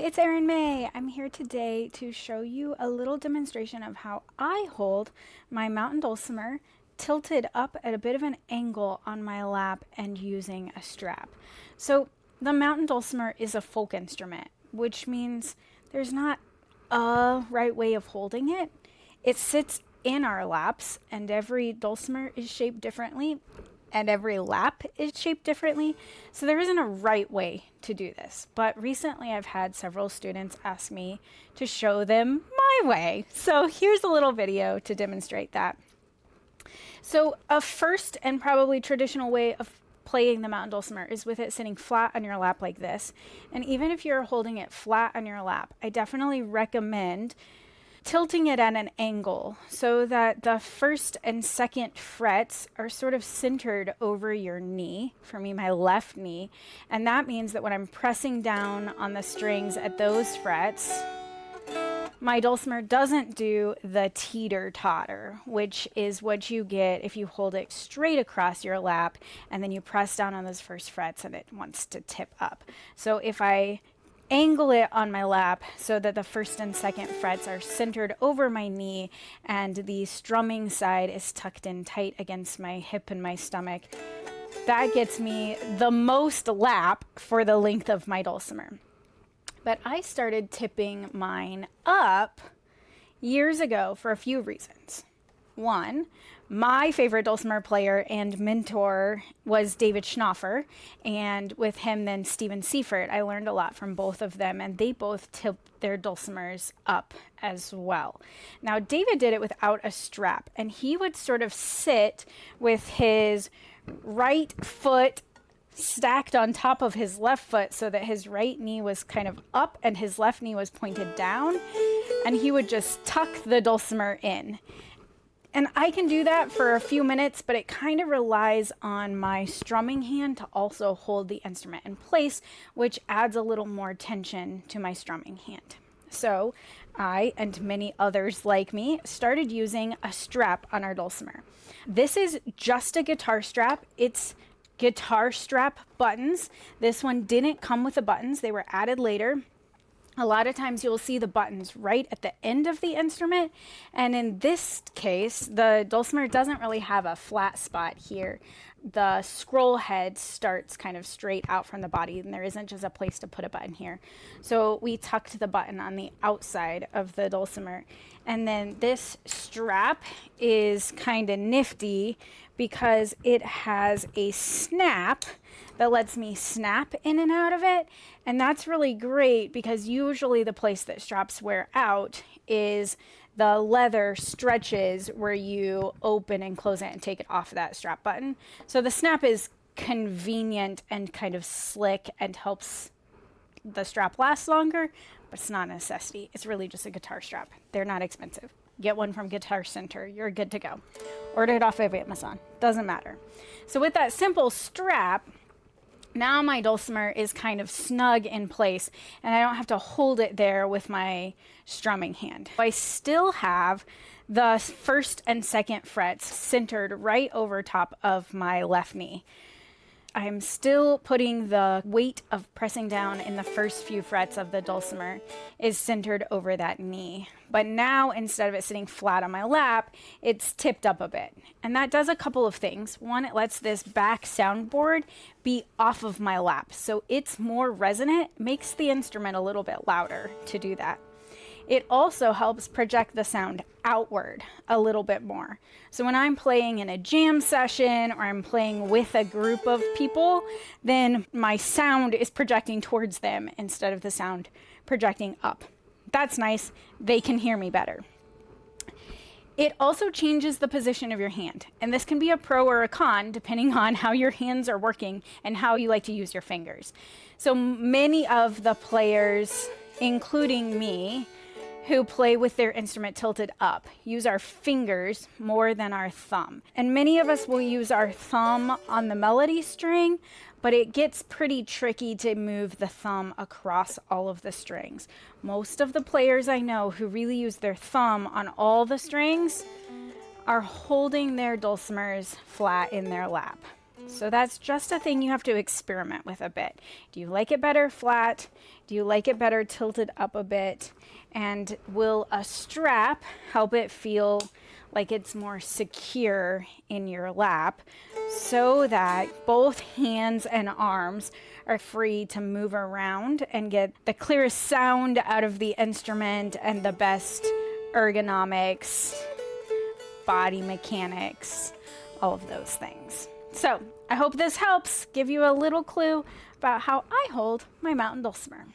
it's Erin Mae. I'm here today to show you a little demonstration of how I hold my mountain dulcimer tilted up at a bit of an angle on my lap and using a strap. So the mountain dulcimer is a folk instrument, which means there's not a right way of holding it. It sits in our laps, and every dulcimer is shaped differently and every lap is shaped differently. So there isn't a right way to do this. But recently I've had several students ask me to show them my way. So here's a little video to demonstrate that. So a first and probably traditional way of playing the mountain dulcimer is with it sitting flat on your lap like this. And even if you're holding it flat on your lap, I definitely recommend tilting it at an angle so that the first and second frets are sort of centered over your knee, for me, my left knee. And that means that when I'm pressing down on the strings at those frets, my dulcimer doesn't do the teeter-totter, which is what you get if you hold it straight across your lap and then you press down on those first frets and it wants to tip up. So if I angle it on my lap so that the first and second frets are centered over my knee and the strumming side is tucked in tight against my hip and my stomach, that gets me the most lap for the length of my dulcimer. But I started tipping mine up years ago for a few reasons. One, my favorite dulcimer player and mentor was David Schnoffer, and with him then Stephen Seifert. I learned a lot from both of them, and they both tipped their dulcimers up as well. Now, David did it without a strap, and he would sort of sit with his right foot stacked on top of his left foot so that his right knee was kind of up and his left knee was pointed down, and he would just tuck the dulcimer in. And I can do that for a few minutes, but it kind of relies on my strumming hand to also hold the instrument in place, which adds a little more tension to my strumming hand. So I, and many others like me, started using a strap on our dulcimer. This is just a guitar strap. It's guitar strap buttons. This one didn't come with the buttons. They were added later. A lot of times you'll see the buttons right at the end of the instrument, and in this case the dulcimer doesn't really have a flat spot here. The scroll head starts kind of straight out from the body, and there isn't just a place to put a button here. So we tucked the button on the outside of the dulcimer, and then this strap is kind of nifty because it has a snap that lets me snap in and out of it. And that's really great because usually the place that straps wear out is the leather stretches where you open and close it and take it off that strap button. So the snap is convenient and kind of slick and helps the strap last longer, but it's not a necessity. It's really just a guitar strap. They're not expensive. Get one from Guitar Center. You're good to go. Order it off of Amazon. Doesn't matter. So with that simple strap, now my dulcimer is kind of snug in place, and I don't have to hold it there with my strumming hand. I still have the first and second frets centered right over top of my left knee. I'm still putting the weight of pressing down in the first few frets of the dulcimer is centered over that knee. But now, instead of it sitting flat on my lap, it's tipped up a bit. And that does a couple of things. One, it lets this back soundboard be off of my lap, so it's more resonant, makes the instrument a little bit louder to do that. It also helps project the sound outward a little bit more. So when I'm playing in a jam session or I'm playing with a group of people, then my sound is projecting towards them instead of the sound projecting up. That's nice. They can hear me better. It also changes the position of your hand, and this can be a pro or a con depending on how your hands are working and how you like to use your fingers. So many of the players, including me, who play with their instrument tilted up, use our fingers more than our thumb. And many of us will use our thumb on the melody string, but it gets pretty tricky to move the thumb across all of the strings. Most of the players I know who really use their thumb on all the strings are holding their dulcimers flat in their lap. So that's just a thing you have to experiment with a bit. Do you like it better flat? Do you like it better tilted up a bit? And will a strap help it feel like it's more secure in your lap so that both hands and arms are free to move around and get the clearest sound out of the instrument and the best ergonomics, body mechanics, all of those things. So I hope this helps give you a little clue about how I hold my mountain dulcimer.